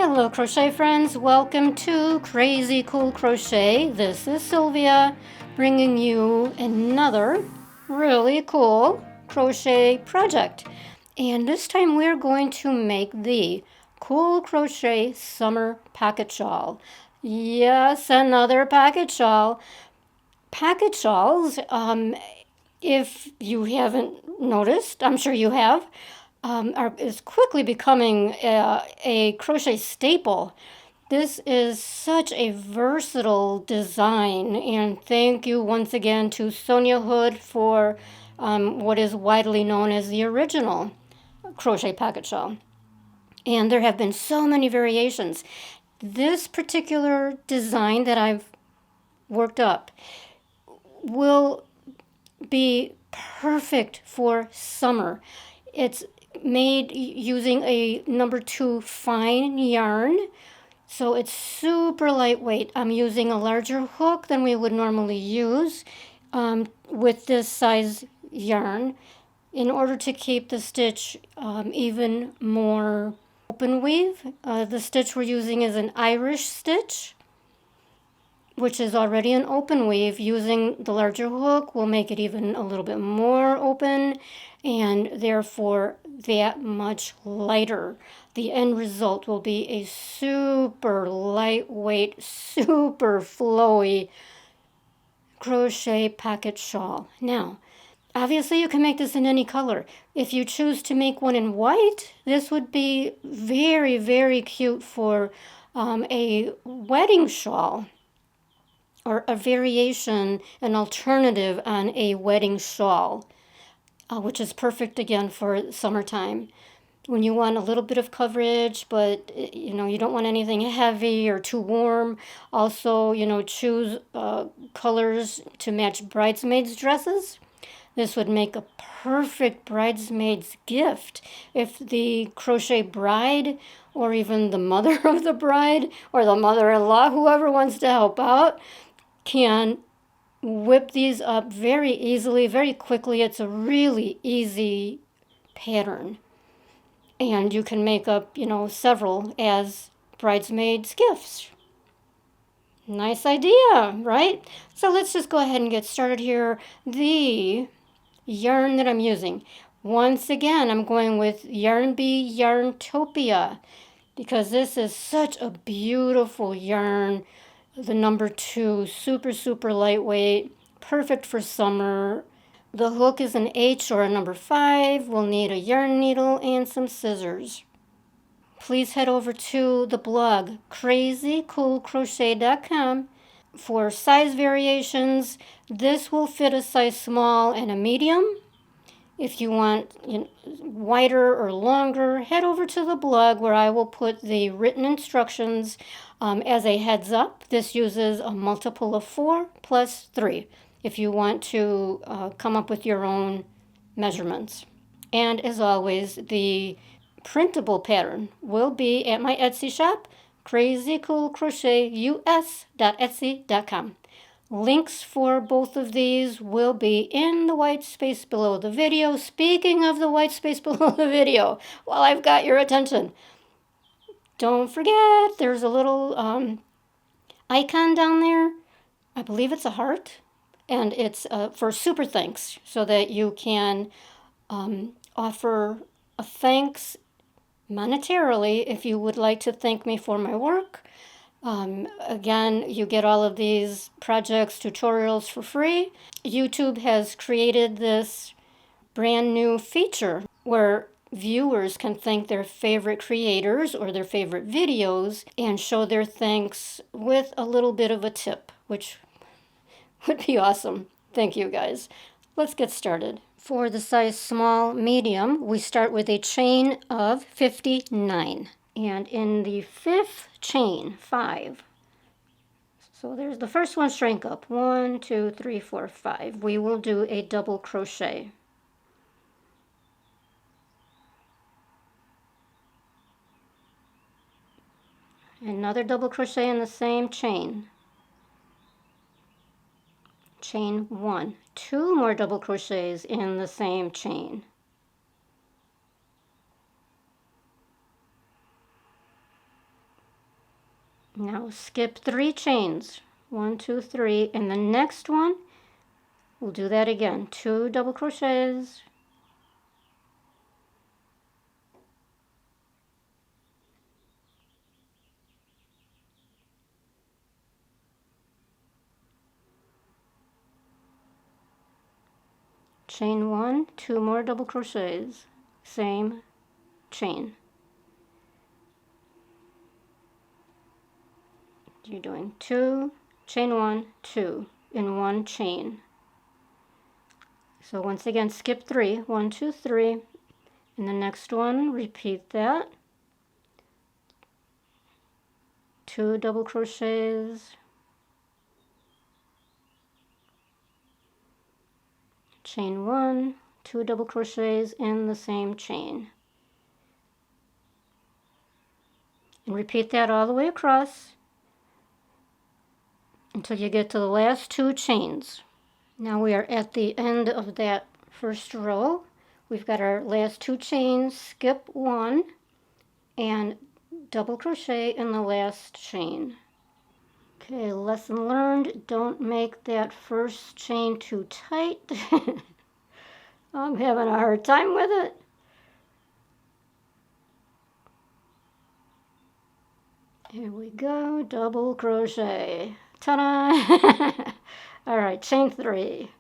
Hello crochet friends, welcome to Crazy Cool Crochet. This is Sylvia bringing you another really cool crochet project. And this time we're going to make the Cool Crochet Summer Pocket Shawl. Yes, another pocket shawl. Pocket shawls, if you haven't noticed, I'm sure you have, is quickly becoming a crochet staple. This is such a versatile design, and thank you once again to Sonia Hood for what is widely known as the original crochet pocket shawl. And there have been so many variations. This particular design that I've worked up will be perfect for summer. It's made using a number 2 fine yarn, so it's super lightweight. I'm using a larger hook than we would normally use with this size yarn in order to keep the stitch even more open weave. The stitch we're using is an Irish stitch, which is already an open weave. Using the larger hook will make it even a little bit more open and therefore that much lighter. The end result will be a super lightweight, super flowy crochet pocket shawl. Now, obviously you can make this in any color. If you choose to make one in white, this would be very, very cute for a wedding shawl, or a variation, an alternative on a wedding shawl, which is perfect again for summertime. When you want a little bit of coverage, but you don't want anything heavy or too warm. Also, choose colors to match bridesmaids' dresses. This would make a perfect bridesmaid's gift if the crochet bride, or even the mother of the bride, or the mother-in-law, whoever wants to help out, can whip these up very easily, very quickly. It's a really easy pattern. And you can make up, several as bridesmaids' gifts. Nice idea, right? So let's just go ahead and get started here. The yarn that I'm using, once again, I'm going with Bee Yarntopia because this is such a beautiful yarn. The number 2, super, super lightweight, perfect for summer. The hook is an H or a number 5. We'll need a yarn needle and some scissors. Please head over to the blog, crazycoolcrochet.com, for size variations. This will fit a size small and a medium. If you want wider or longer, head over to the blog where I will put the written instructions as a heads up. This uses a multiple of 4 plus 3 if you want to come up with your own measurements. And as always, the printable pattern will be at my Etsy shop, crazycoolcrochetus.etsy.com. Links for both of these will be in the white space below the video. Speaking of the white space below the video, while I've got your attention, don't forget there's a little icon down there. I believe it's a heart, and it's for super thanks, so that you can offer a thanks monetarily if you would like to thank me for my work. Again, you get all of these projects, tutorials for free. YouTube has created this brand new feature where viewers can thank their favorite creators or their favorite videos and show their thanks with a little bit of a tip, which would be awesome. Thank you guys. Let's get started. For the size small medium, we start with a chain of 59. And in the 5th chain, 5. So there's the first one, shrink up. 1, 2, 3, 4, 5. We will do a double crochet. Another double crochet in the same chain. Chain 1. 2 more double crochets in the same chain. Now skip 3 chains. 1, 2, 3. And the next one, we'll do that again. 2 double crochets. Chain 1, 2 more double crochets. Same chain. You're doing 2, chain 1, 2 in 1 chain. So once again, skip 3, 1, 2, 3. And the next one, repeat that. 2 double crochets. Chain 1, 2 double crochets in the same chain. And repeat that all the way across until you get to the last 2 chains. Now we are at the end of that first row. We've got our last 2 chains, skip 1, and double crochet in the last chain. Okay, lesson learned, don't make that first chain too tight. I'm having a hard time with it. Here we go, double crochet. Ta-da! All right, chain 3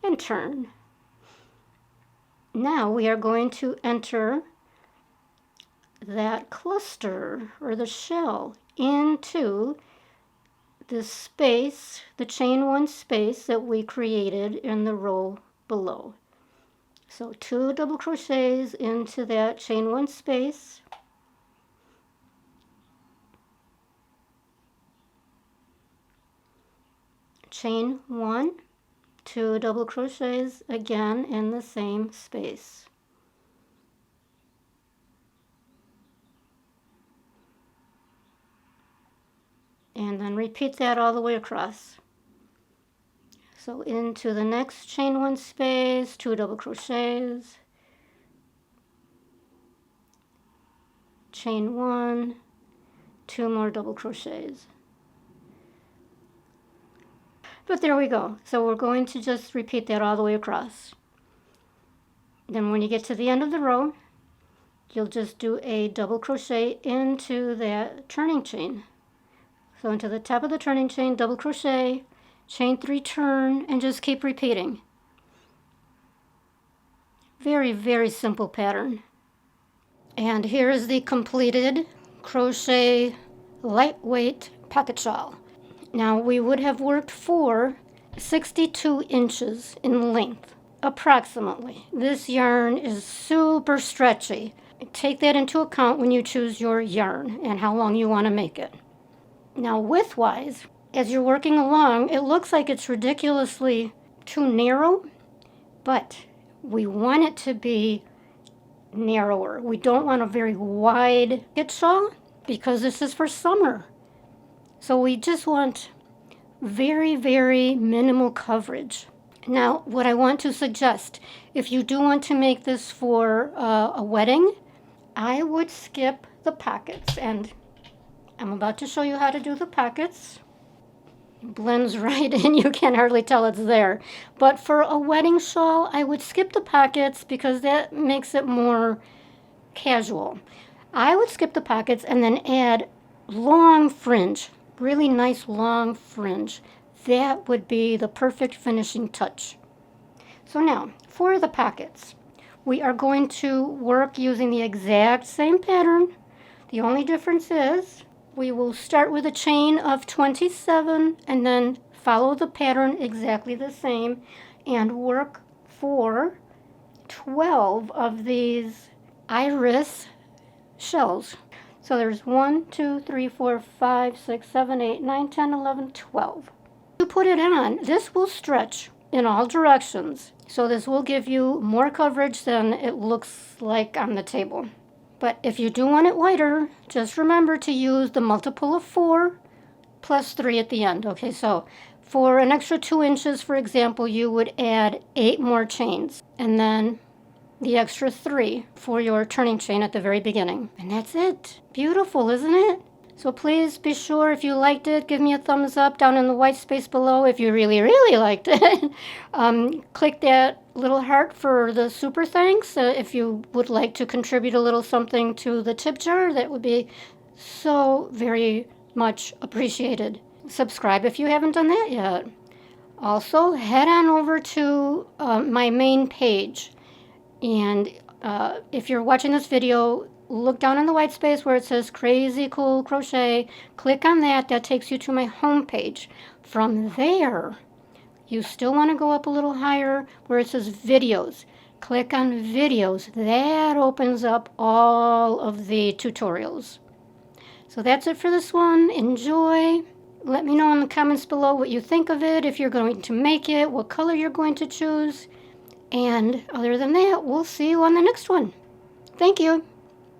and turn. Now we are going to enter that cluster or the shell into the space, the chain 1 space that we created in the row below. So 2 double crochets into that chain 1 space. Chain 1, 2 double crochets again in the same space. And then repeat that all the way across. So into the next chain 1 space, 2 double crochets, chain 1, 2 more double crochets. But there we go. So we're going to just repeat that all the way across. Then when you get to the end of the row, you'll just do a double crochet into that turning chain. So into the top of the turning chain, double crochet, chain 3, turn, and just keep repeating. Very, very simple pattern. And here is the completed crochet lightweight pocket shawl. Now we would have worked for 62 inches in length, approximately. This yarn is super stretchy. Take that into account when you choose your yarn and how long you want to make it. Now width-wise, as you're working along, it looks like it's ridiculously too narrow, but we want it to be narrower. We don't want a very wide pocket shawl because this is for summer. So we just want very, very minimal coverage. Now, what I want to suggest, if you do want to make this for a wedding, I would skip the pockets. And I'm about to show you how to do the pockets. It blends right in, you can hardly tell it's there. But for a wedding shawl, I would skip the pockets because that makes it more casual. I would skip the pockets and then add long fringe. Really nice long fringe. That would be the perfect finishing touch. So now, for the pockets, we are going to work using the exact same pattern. The only difference is we will start with a chain of 27 and then follow the pattern exactly the same and work for 12 of these iris shells. So there's 1, 2, 3, 4, 5, 6, 7, 8, 9, 10, 11, 12. To put it on, this will stretch in all directions. So this will give you more coverage than it looks like on the table. But if you do want it wider, just remember to use the multiple of 4 plus 3 at the end. Okay, so for an extra 2 inches, for example, you would add 8 more chains. And then the extra 3 for your turning chain at the very beginning. And that's it. Beautiful, isn't it? So please be sure, if you liked it, give me a thumbs up down in the white space below. If you really, really liked it, click that little heart for the super thanks. If you would like to contribute a little something to the tip jar, that would be so very much appreciated. Subscribe if you haven't done that yet. Also, head on over to my main page. And if you're watching this video, look down in the white space where it says Crazy Cool Crochet. Click on that. That takes you to my home page. From there, you still want to go up a little higher where it says Videos. Click on Videos. That opens up all of the tutorials. So that's it for this one. Enjoy. Let me know in the comments below what you think of it, if you're going to make it, what color you're going to choose. And other than that, we'll see you on the next one. Thank you.